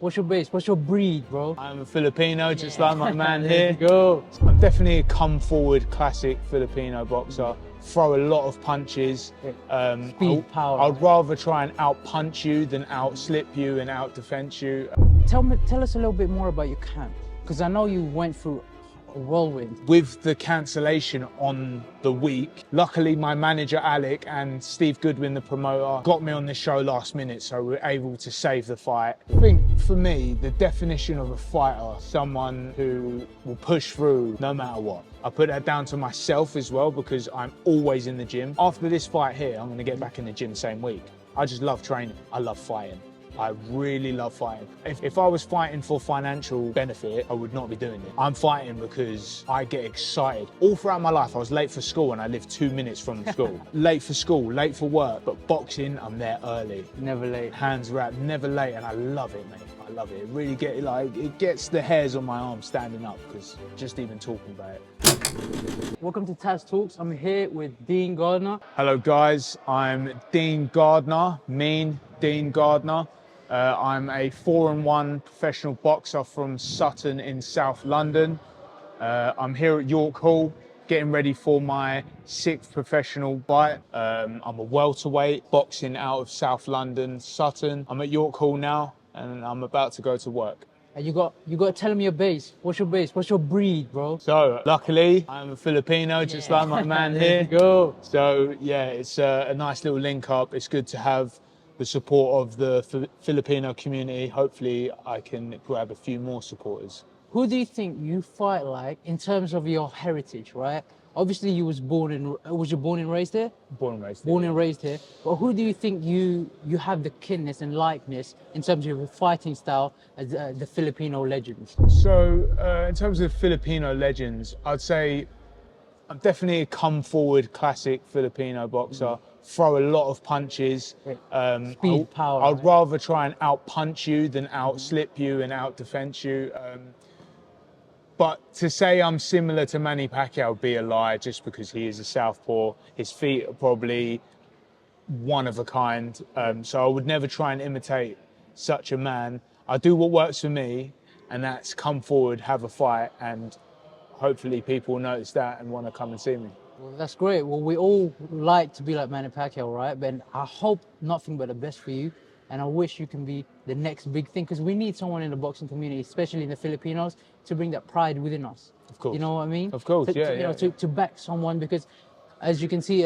What's your base? What's your breed, bro? I'm a Filipino, just like my man here. Go. I'm definitely a come-forward classic Filipino boxer. Throw a lot of punches. Speed, power. I'd rather try and out-punch you than out-slip you and out-defense you. Tell us a little bit more about your camp, because I know you went through a whirlwind. With the cancellation on the week, luckily my manager Alec and Steve Goodwin, the promoter, got me on this show last minute, so we were able to save the fight. I think for me, the definition of a fighter, someone who will push through no matter what. I put that down to myself as well because I'm always in the gym. After this fight here, I'm gonna get back in the gym same week. I just love training. I love fighting. I really love fighting. If I was fighting for financial benefit, I would not be doing it. I'm fighting because I get excited. All throughout my life, I was late for school and I lived 2 minutes from school. Late for school, late for work, but boxing, I'm there early. Never late. Hands wrapped, never late, and I love it, mate. I love it. It really it gets the hairs on my arm standing up because just even talking about it. Welcome to TAZ Talks. I'm here with Dean Gardner. Hello guys, I'm Dean Gardner, Dean Gardner. I'm a 4-1 professional boxer from Sutton in South London. I'm here at York Hall getting ready for my 6th professional fight. I'm a welterweight boxing out of South London, Sutton. I'm at York Hall now and I'm about to go to work. And you got to tell me your base. What's your base? What's your breed, bro? So luckily, I'm a Filipino, just like my man here. Go. So yeah, it's a nice little link up. It's good to have the support of the Filipino community. Hopefully I can grab a few more supporters. Who do you think you fight like in terms of your heritage, right? Obviously you was you born and raised here? Born and raised here. Born and raised here. But who do you think you have the kiness and likeness in terms of your fighting style as the Filipino legends? So in terms of Filipino legends, I'd say I'm definitely a come-forward classic Filipino boxer. Throw a lot of punches. Speed, power. I'd rather try and out-punch you than out-slip you and out-defense you. But to say I'm similar to Manny Pacquiao would be a lie just because he is a southpaw. His feet are probably one of a kind. So I would never try and imitate such a man. I do what works for me, and that's come forward, have a fight, and hopefully people will notice that and want to come and see me. Well, that's great. Well, we all like to be like Manny Pacquiao, right? But I hope nothing but the best for you. And I wish you can be the next big thing, because we need someone in the boxing community, especially in the Filipinos, to bring that pride within us. Of course. You know what I mean? Of course, To back someone, because as you can see,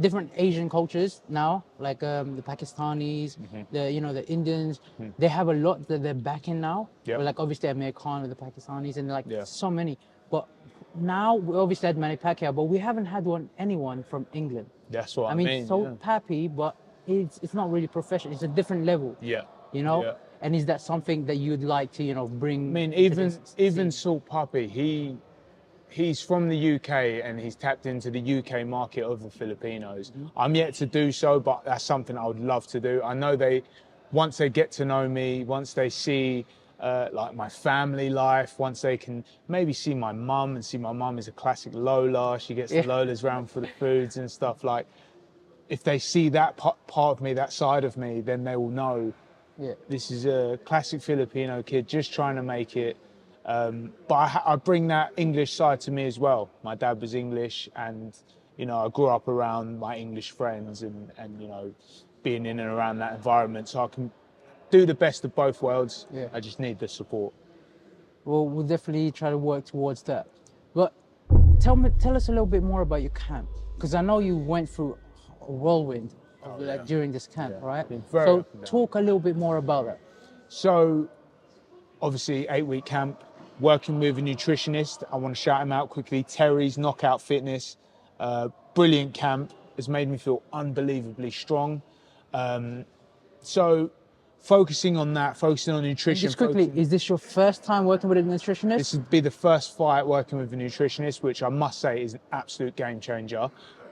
different Asian cultures now, like the Pakistanis, the Indians, they have a lot that they're backing now. Yep. Like obviously Amir Khan with the Pakistanis and so many. But now we obviously had Manny Pacquiao, but we haven't had anyone from England. That's what I mean. mean. So happy, but it's not really professional. It's a different level. Yeah. You know? Yeah. And is that something that you'd like to, bring? I mean, even Salt Puppy, he's from the UK and he's tapped into the UK market of the Filipinos. I'm yet to do so, but that's something I would love to do. I know once they get to know me, once they see like my family life, once they can maybe see my mum and see my mum is a classic Lola. She gets the Lolas round for the foods and stuff. Like, if they see that part of me, that side of me, then they will know this is a classic Filipino kid just trying to make it. But I bring that English side to me as well. My dad was English, and I grew up around my English friends and being in and around that environment, so I can do the best of both worlds. I just need the support. Well, we'll definitely try to work towards that. But tell us a little bit more about your camp, because I know you went through a whirlwind during this camp, right? So talk a little bit more about that. So obviously 8-week camp, working with a nutritionist. I want to shout him out quickly. Terry's Knockout Fitness. Brilliant camp. Has made me feel unbelievably strong. So focusing on that, focusing on nutrition. Just quickly, is this your first time working with a nutritionist? This would be the first fight working with a nutritionist, which I must say is an absolute game changer.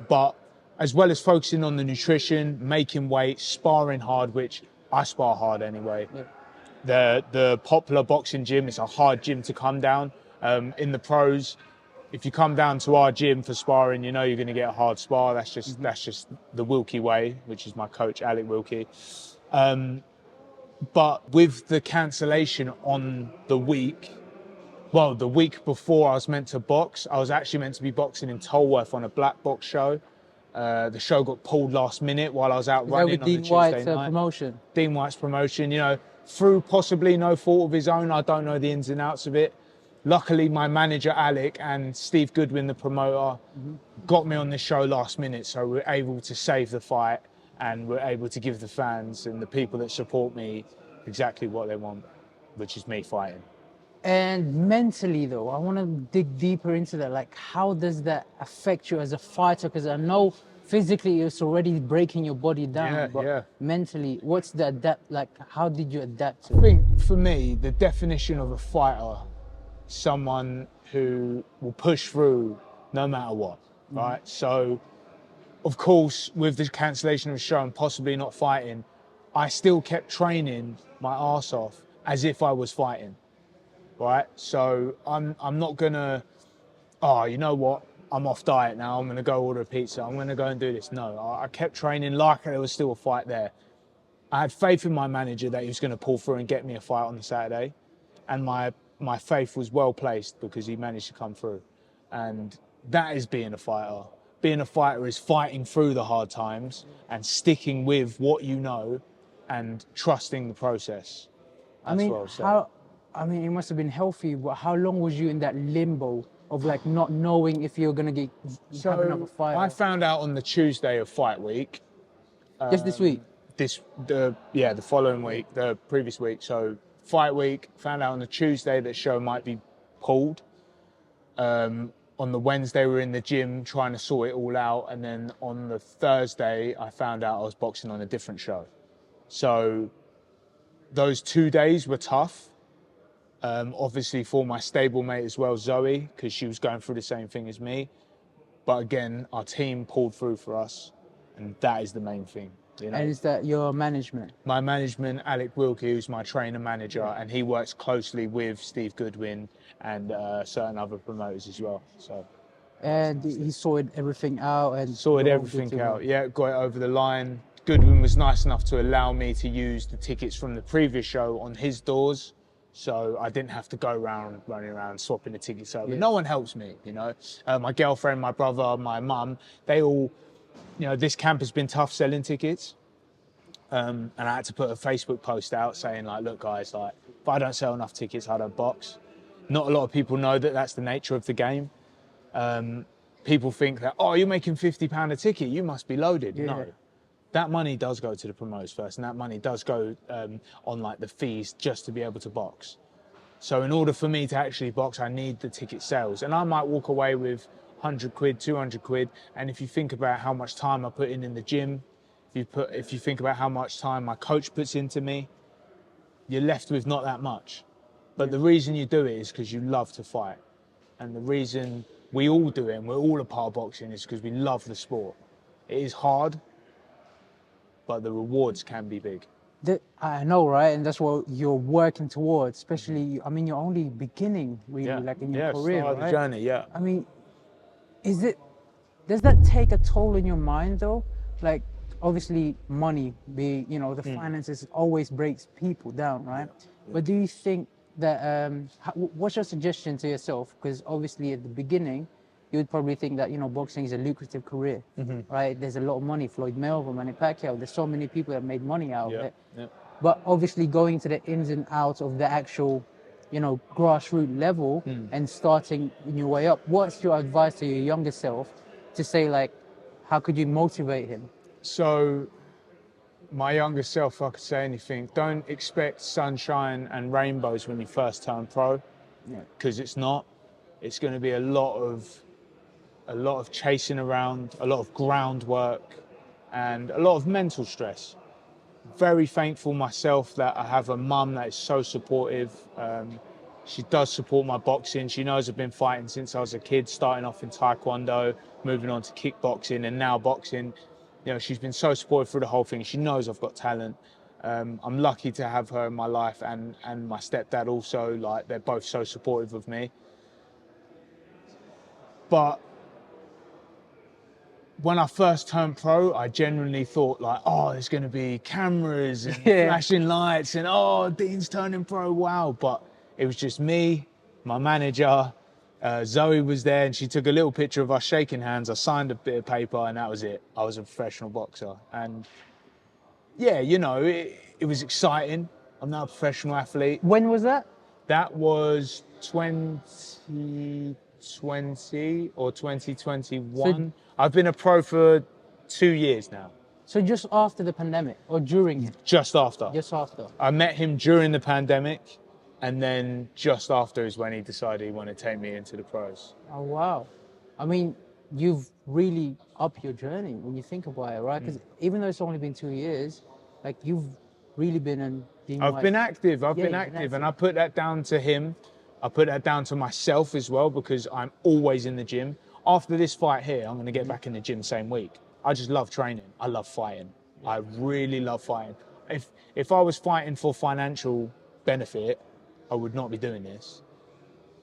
But as well as focusing on the nutrition, making weight, sparring hard, which I spar hard anyway. The popular boxing gym is a hard gym to come down. In the pros, if you come down to our gym for sparring, you're going to get a hard spar. That's just the Wilkie way, which is my coach, Alec Wilkie. But with the cancellation on the week before I was meant to box, I was actually meant to be boxing in Tolworth on a black box show. The show got pulled last minute while I was out Is that running with on the Dean Tuesday White's night. promotion? Dean White's promotion, you know, through possibly no fault of his own. I don't know the ins and outs of it. Luckily, my manager, Alec, and Steve Goodwin, the promoter, got me on this show last minute. So we're able to save the fight and we're able to give the fans and the people that support me exactly what they want, which is me fighting. And mentally, though, I want to dig deeper into that. Like, how does that affect you as a fighter? Because I know physically it's already breaking your body down, but mentally, what's the adapt? Like, how did you adapt to it? I think for me, the definition of a fighter, someone who will push through no matter what, right? So, of course, with the cancellation of the show and possibly not fighting, I still kept training my arse off as if I was fighting, right? So I'm not gonna, oh, you know what? I'm off diet now. I'm gonna go order a pizza. I'm gonna go and do this. No, I kept training like there was still a fight there. I had faith in my manager that he was gonna pull through and get me a fight on the Saturday, and my faith was well placed because he managed to come through, and that is being a fighter. Being a fighter is fighting through the hard times and sticking with what you know and trusting the process. I mean, it must have been healthy, but how long was you in that limbo of like not knowing if you're gonna have another fight? I found out on the Tuesday of fight week. Just this week? The following week, the previous week. So fight week, found out on the Tuesday that show might be pulled. On the Wednesday, we were in the gym trying to sort it all out. And then on the Thursday, I found out I was boxing on a different show. So those 2 days were tough. Obviously for my stablemate as well, Zoe, because she was going through the same thing as me. But again, our team pulled through for us. And that is the main thing. You know? And is that your management? My management, Alec Wilkie, who's my trainer manager, and he works closely with Steve Goodwin and certain other promoters as well. So, and he sorted everything out and sorted everything out. Yeah, got it over the line. Goodwin was nice enough to allow me to use the tickets from the previous show on his doors, so I didn't have to go around running around swapping the tickets over. Yeah. No one helps me, you know. My girlfriend, my brother, my mum, they all. You know, this camp has been tough selling tickets. And I had to put a Facebook post out saying, like, look, guys, like, if I don't sell enough tickets, I don't box. Not a lot of people know that that's the nature of the game. People think that, oh, you're making £50 a ticket, you must be loaded. Yeah. No, that money does go to the promoters first, and that money does go on, like, the fees just to be able to box. So in order for me to actually box, I need the ticket sales. And I might walk away with 100 quid, 200 quid. And if you think about how much time I put in the gym, if you think about how much time my coach puts into me, you're left with not that much. But the reason you do it is because you love to fight. And the reason we all do it, and we're all a part of boxing, is because we love the sport. It is hard, but the rewards can be big. I know, right? And that's what you're working towards, especially, I mean, you're only beginning, really, like in your career, start right? The journey, yeah. I mean, does that take a toll in your mind, though? Like, obviously, money, the finances always breaks people down, right? Yeah. But do you think that, what's your suggestion to yourself? Because obviously at the beginning, you would probably think that, boxing is a lucrative career, right? There's a lot of money. Floyd Mayweather, Manny Pacquiao, there's so many people that made money out of it. Yeah. But obviously going to the ins and outs of the actual, grassroots level and starting your way up, what's your advice to your younger self to say, like, how could you motivate him? So my younger self, if I could say anything, don't expect sunshine and rainbows when you first turn pro, because it's not. It's going to be a lot of chasing around, a lot of groundwork, and a lot of mental stress. Very thankful myself that I have a mum that is so supportive. She does support my boxing. She knows I've been fighting since I was a kid, starting off in Taekwondo, moving on to kickboxing and now boxing. She's been so supportive through the whole thing. She knows I've got talent. I'm lucky to have her in my life, and my stepdad also. Like, they're both so supportive of me. But when I first turned pro, I genuinely thought like, oh, there's going to be cameras and Yeah. flashing lights and oh, Dean's turning pro, wow. But it was just me, my manager, Zoe was there, and she took a little picture of us shaking hands. I signed a bit of paper, and that was it. I was a professional boxer. And yeah, you know, it was exciting. I'm now a professional athlete. When was that? That was 2020 or 2021. I've been a pro for 2 years now. So just after the pandemic or during it? Just after. Just after. I met him during the pandemic, and then just after is when he decided he wanted to take me into the pros. Oh, wow. I mean, you've really upped your journey when you think about it, right? Because even though it's only been 2 years, like you've really been I've been active. I've been active, and I put that down to him. I put that down to myself as well, because I'm always in the gym. After this fight here, I'm going to get back in the gym same week. I just love training. I love fighting. I really love fighting. If I was fighting for financial benefit, I would not be doing this.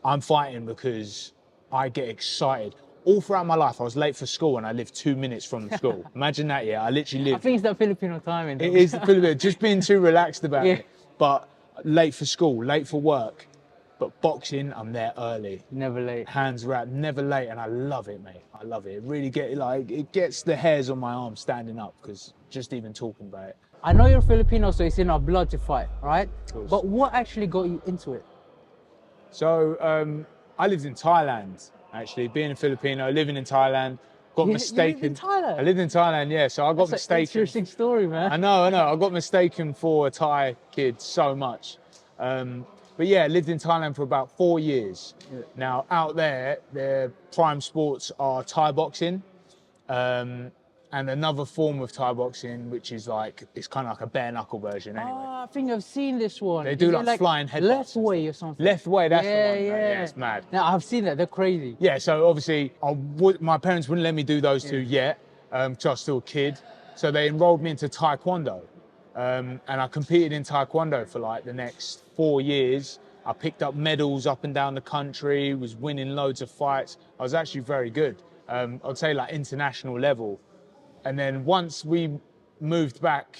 I'm fighting because I get excited. All throughout my life, I was late for school and I lived 2 minutes from the school. Imagine that, yeah. I literally lived. I think it's that Filipino timing. It is the Filipino, just being too relaxed about it. But late for school, late for work. But boxing, I'm there early. Never late. Hands wrapped, never late, and I love it, mate. I love it. It really it gets the hairs on my arm standing up, because just even talking about it. I know you're Filipino, so it's in our blood to fight, right? But what actually got you into it? So I lived in Thailand, actually. Being a Filipino, living in Thailand, got mistaken. You lived in Thailand? I lived in Thailand, yeah. So I got That's mistaken. That's an interesting story, man. I know. I got mistaken for a Thai kid so much. But yeah, I lived in Thailand for about 4 years. Yeah. Now, out there, their prime sports are Thai boxing, and another form of Thai boxing, which is like, it's kind of like a bare knuckle version anyway. Oh, I think I've seen this one. They do like flying headbutts. Left way or something. Left way, that's the one. Yeah. Yeah, it's mad. Now, I've seen that, they're crazy. Yeah, so obviously, my parents wouldn't let me do those two yet, because I was still a kid. So they enrolled me into Taekwondo. And I competed in Taekwondo for like the next 4 years. I picked up medals up and down the country, was winning loads of fights. I was actually very good. I'd say like international level. And then once we moved back,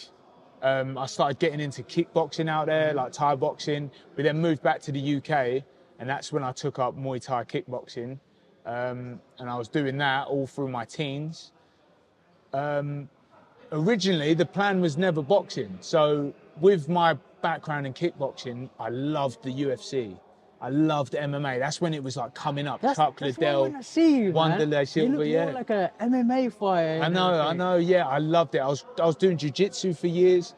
I started getting into kickboxing out there, like Thai boxing. We then moved back to the UK, and that's when I took up Muay Thai kickboxing. And I was doing that all through my teens. Originally, the plan was never boxing. So with my background in kickboxing, I loved the UFC. I loved MMA. That's when it was like coming up. Chuck Liddell, I see you, Wanderlei Silva, you look more like a MMA fighter. I know, yeah, I loved it. I was doing jiu-jitsu for years,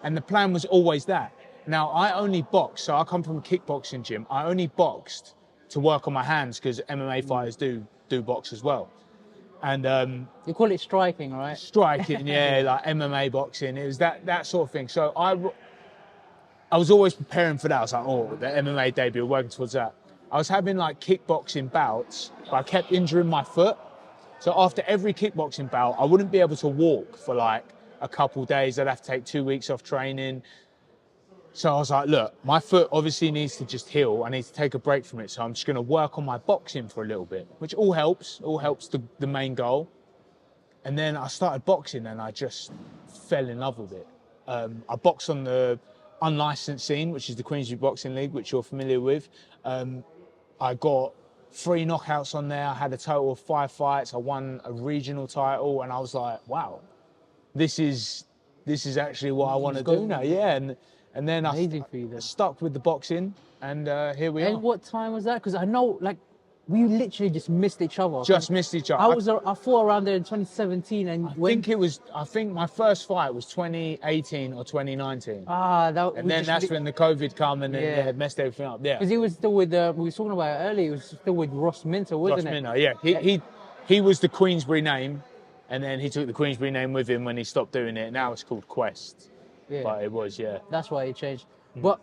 and the plan was always that. Now, I only boxed, so I come from a kickboxing gym. I only boxed to work on my hands, because MMA fighters do box as well. And you call it striking, right? Striking, yeah, like MMA boxing. It was that sort of thing. So I was always preparing for that. I was like, oh, the MMA debut, working towards that. I was having like kickboxing bouts, but I kept injuring my foot. So after every kickboxing bout, I wouldn't be able to walk for like a couple days. I'd have to take 2 weeks off training. So I was like, look, my foot obviously needs to just heal. I need to take a break from it. So I'm just going to work on my boxing for a little bit, which all helps the main goal. And then I started boxing, and I just fell in love with it. I boxed on the unlicensed scene, which is the Queensbury Boxing League, which you're familiar with. I got 3 knockouts on there. I had a total of 5 fights. I won a regional title, and I was like, wow, this is actually what I want to do now. Yeah, and then I stuck with the boxing, and here we are. And what time was that? Because I know, like, we literally just missed each other. Missed each other. I fought around there in 2017, and I think my first fight was 2018 or 2019. That's when the COVID come and then it messed everything up. Yeah, because he was still with we were talking about it earlier. He was still with Ross Minter, wasn't it? Ross Minter, yeah. He was the Queensbury name, and then he took the Queensbury name with him when he stopped doing it. Now it's called Quest. Yeah. But it was, yeah. That's why it changed. But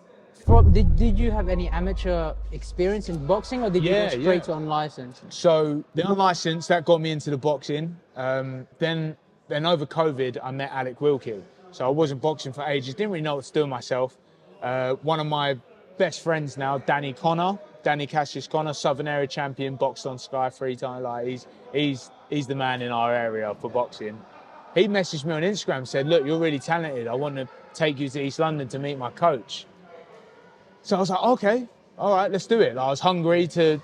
did you have any amateur experience in boxing, or did you go straight to unlicensed? So the unlicensed, that got me into the boxing. Then over COVID, I met Alec Wilkie. So I wasn't boxing for ages, didn't really know what to do with myself. One of my best friends now, Danny Cassius Connor, Southern Area champion, boxed on Sky 3 times. Like he's He's the man in our area for boxing. He messaged me on Instagram, said, look, you're really talented. I want to take you to East London to meet my coach. So I was like, okay, all right, let's do it. I was hungry to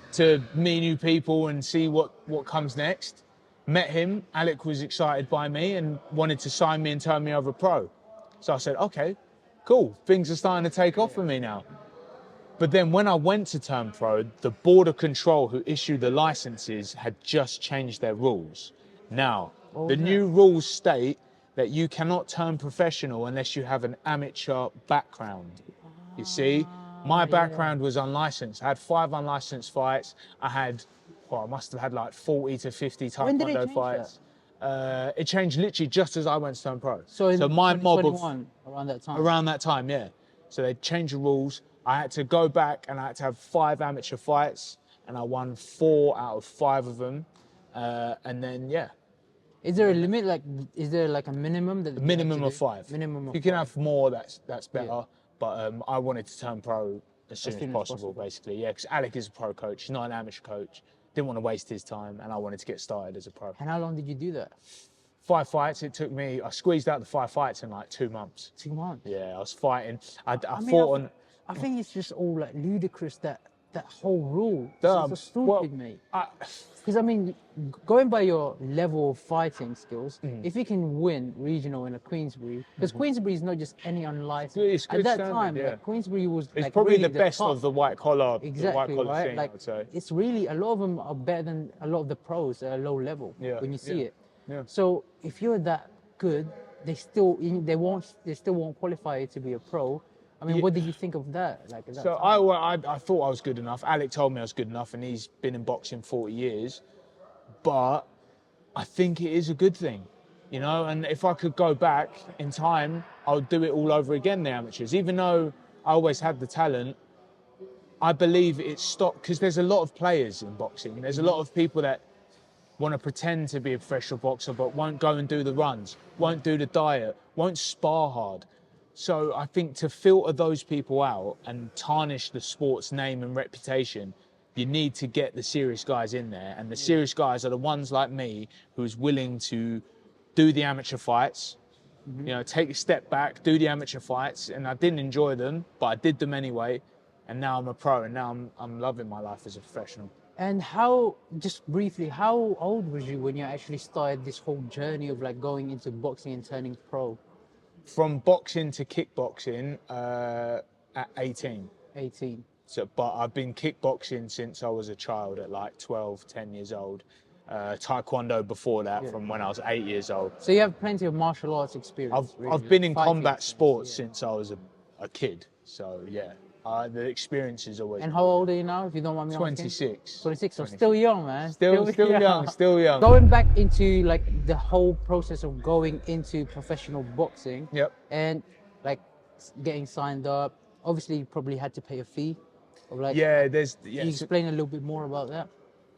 meet new people and see what comes next. Met him. Alec was excited by me and wanted to sign me and turn me over pro. So I said, okay, cool. Things are starting to take off for me now. But then when I went to turn pro, the Board of Control who issued the licenses had just changed their rules. Now, the new rules state that you cannot turn professional unless you have an amateur background. You see, my background was unlicensed. I had 5 unlicensed fights. I must have had like 40 to 50 taekwondo fights. It changed literally just as I went to turn pro. So my mob of around that time. Around that time, yeah. So they changed the rules. I had to go back and I had to have 5 amateur fights, and I won 4 out of 5 of them. And then, yeah. Is there a limit? Like, is there like a minimum that? A minimum of 5. Minimum of you can 5. have more. That's better. Yeah. But I wanted to turn pro as soon as possible, basically. Yeah, because Alec is a pro coach. He's not an amateur coach. Didn't want to waste his time, and I wanted to get started as a pro. And how long did you do that? 5 fights. It took me. I squeezed out the 5 fights in like 2 months. 2 months. Yeah, I was fighting. I I think it's just all like ludicrous that whole rule. It's so stupid, mate. Because I mean, going by your level of fighting skills, if you can win regional in a Queensbury, because Queensbury is not just any unlicensed. At that time, like, Queensbury was it's like probably really the best of the white collar, exactly, right? scene, like, I would say. it's really, a lot of them are better than a lot of the pros at a low level when you see it. Yeah. So if you're that good, they still won't qualify you to be a pro. I mean, what did you think of that? Like, so I thought I was good enough. Alec told me I was good enough, and he's been in boxing 40 years. But I think it is a good thing, you know. And if I could go back in time, I would do it all over again, the amateurs. Even though I always had the talent, I believe it's stopped because there's a lot of players in boxing. There's a lot of people that want to pretend to be a professional boxer, but won't go and do the runs, won't do the diet, won't spar hard. So I think to filter those people out and tarnish the sport's name and reputation, you need to get the serious guys in there. And the serious guys are the ones like me who's willing to do the amateur fights, you know, take a step back, do the amateur fights. And I didn't enjoy them, but I did them anyway. And now I'm a pro, and now I'm loving my life as a professional. And just briefly, how old was you when you actually started this whole journey of like going into boxing and turning pro? From boxing to kickboxing at 18. 18. So, but I've been kickboxing since I was a child at like 12, 10 years old. Taekwondo before that, from when I was 8 years old. So you have plenty of martial arts experience. I've been in combat sports since I was a kid. So yeah, the experience is always. And how old are you now, if you don't mind me asking? 26. 26. So still young, man. Still young. Going back into like the whole process of going into professional boxing. Yep. And like getting signed up. Obviously, you probably had to pay a fee. Of like, can you explain a little bit more about that?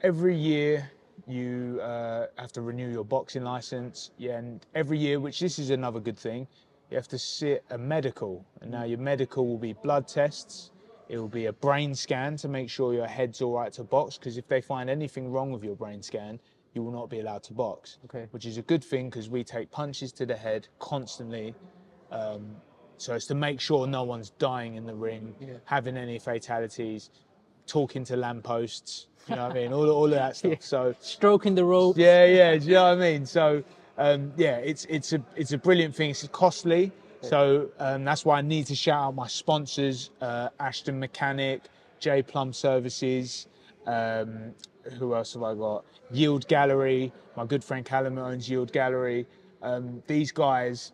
Every year you have to renew your boxing license. Yeah, and every year, which this is another good thing, you have to sit a medical. And now your medical will be blood tests. It will be a brain scan to make sure your head's all right to box. Because if they find anything wrong with your brain scan, you will not be allowed to box. Okay. Which is a good thing because we take punches to the head constantly. So it's to make sure no one's dying in the ring, having any fatalities, talking to lampposts, you know what I mean? All of that stuff. So stroking the rope. Yeah, do you know what I mean? So it's a brilliant thing. It's costly. So that's why I need to shout out my sponsors, Ashton Mechanic, J Plum Services, who else have I got? Yield Gallery, my good friend Callum owns Yield Gallery. These guys.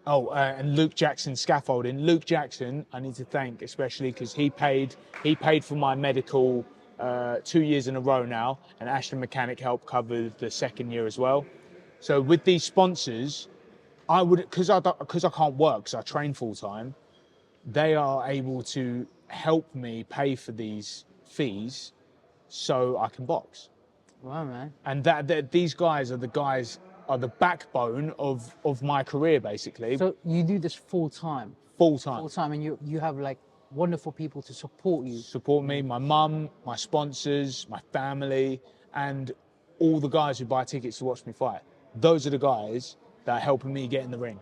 And Luke Jackson Scaffolding. Luke Jackson, I need to thank especially because he paid for my medical 2 years in a row now, and Ashton Mechanic helped cover the second year as well. So with these sponsors, I would, because I can't work, because I train full time, they are able to help me pay for these fees so I can box. Wow, man. And these guys are the backbone of my career, basically. So you do this full time? Full time. Full time, and you have like wonderful people to support you. Support me, my mum, my sponsors, my family, and all the guys who buy tickets to watch me fight. Those are the guys that are helping me get in the ring.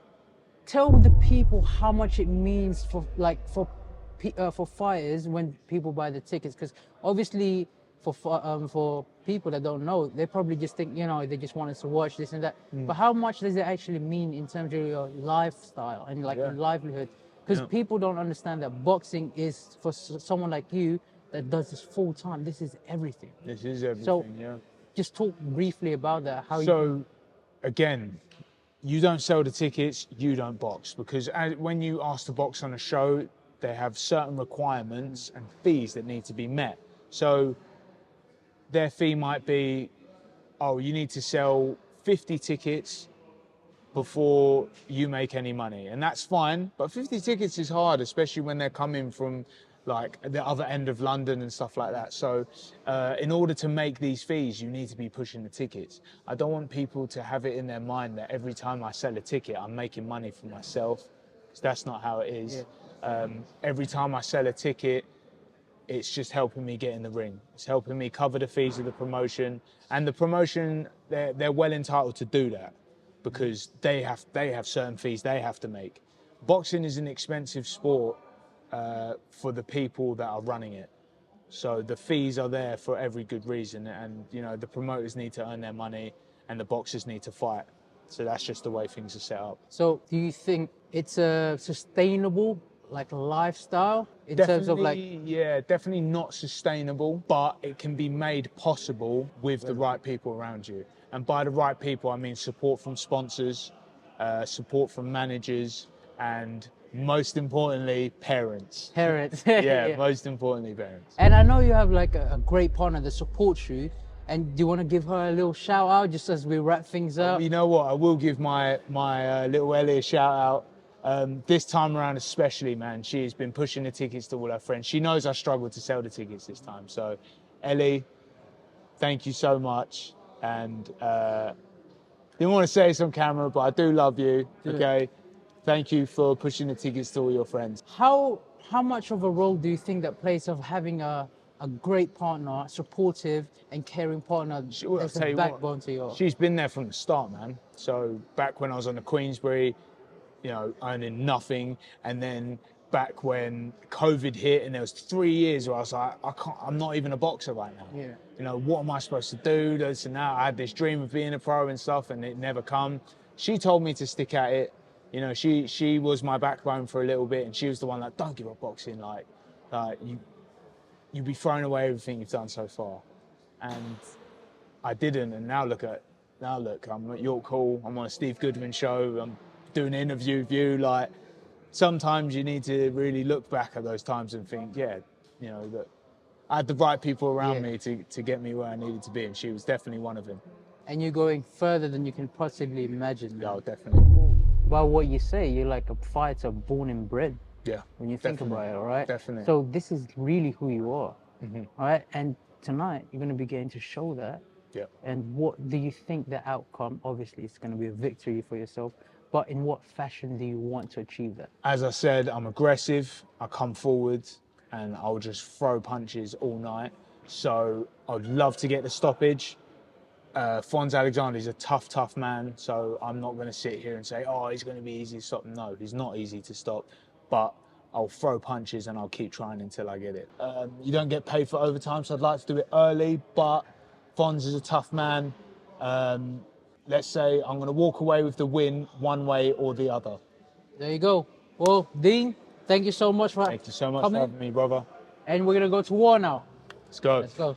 Tell the people how much it means for fighters when people buy the tickets, because obviously for people that don't know, they probably just think, you know, they just want us to watch this and that. But how much does it actually mean in terms of your lifestyle and like your livelihood? Because people don't understand that boxing is, for someone like you that does this full time, this is everything. This is everything. So just talk briefly about that. Again, you don't sell the tickets, you don't box, because when you ask to box on a show, they have certain requirements and fees that need to be met. So their fee might be, oh, you need to sell 50 tickets before you make any money. And that's fine, but 50 tickets is hard, especially when they're coming from like the other end of London and stuff like that. So in order to make these fees, you need to be pushing the tickets. I don't want people to have it in their mind that every time I sell a ticket, I'm making money for myself, because that's not how it is. Every time I sell a ticket, it's just helping me get in the ring. It's helping me cover the fees of the promotion, and the promotion, they're well entitled to do that, because they have certain fees they have to make. Boxing is an expensive sport for the people that are running it. So the fees are there for every good reason, and you know, the promoters need to earn their money and the boxers need to fight. So that's just the way things are set up. So do you think it's a sustainable like lifestyle in terms of like... Yeah, definitely not sustainable, but it can be made possible with the right people around you. And by the right people, I mean support from sponsors, support from managers, and most importantly, parents. Parents. Yeah, most importantly, parents. And I know you have like a great partner that supports you. And do you want to give her a little shout out just as we wrap things up? You know what? I will give my little Ellie a shout out. This time around especially, man, she's been pushing the tickets to all her friends. She knows I struggled to sell the tickets this time. So, Ellie, thank you so much. And didn't want to say this on camera, but I do love you, okay? Thank you for pushing the tickets to all your friends. How much of a role do you think that plays of having a great partner, supportive and caring partner as a backbone to your... She's been there from the start, man. So back when I was on the Queensbury, you know, earning nothing, and then back when COVID hit and there was 3 years where I was like, I'm not even a boxer right now. Yeah. You know, what am I supposed to do? This and that. I had this dream of being a pro and stuff, and it never come. She told me to stick at it. You know, she was my backbone for a little bit, and she was the one that, don't give up boxing. Like you'd be throwing away everything you've done so far. And I didn't, and now look, I'm at York Hall, I'm on a Steve Goodwin show, I'm doing an interview with you. Like, sometimes you need to really look back at those times and think, yeah, you know, that I had the right people around me to get me where I needed to be, and she was definitely one of them. And you're going further than you can possibly imagine. Yeah, definitely. By what you say, you're like a fighter born and bred. Yeah, when you think about it, right? Definitely. So this is really who you are, right? And tonight you're going to be getting to show that. Yeah. And what do you think the outcome? Obviously, it's going to be a victory for yourself. But in what fashion do you want to achieve that? As I said, I'm aggressive. I come forward, and I'll just throw punches all night. So I'd love to get the stoppage. Fons Alexander's a tough man, so I'm not going to sit here and say, oh, he's going to be easy to stop. No, he's not easy to stop, but I'll throw punches and I'll keep trying until I get it. You don't get paid for overtime, so I'd like to do it early, but Fons is a tough man. Let's say I'm going to walk away with the win one way or the other. There you go. Well, Dean, thank you so much for Thank you so much for having me, brother. And we're going to go to war now. Let's go. Let's go.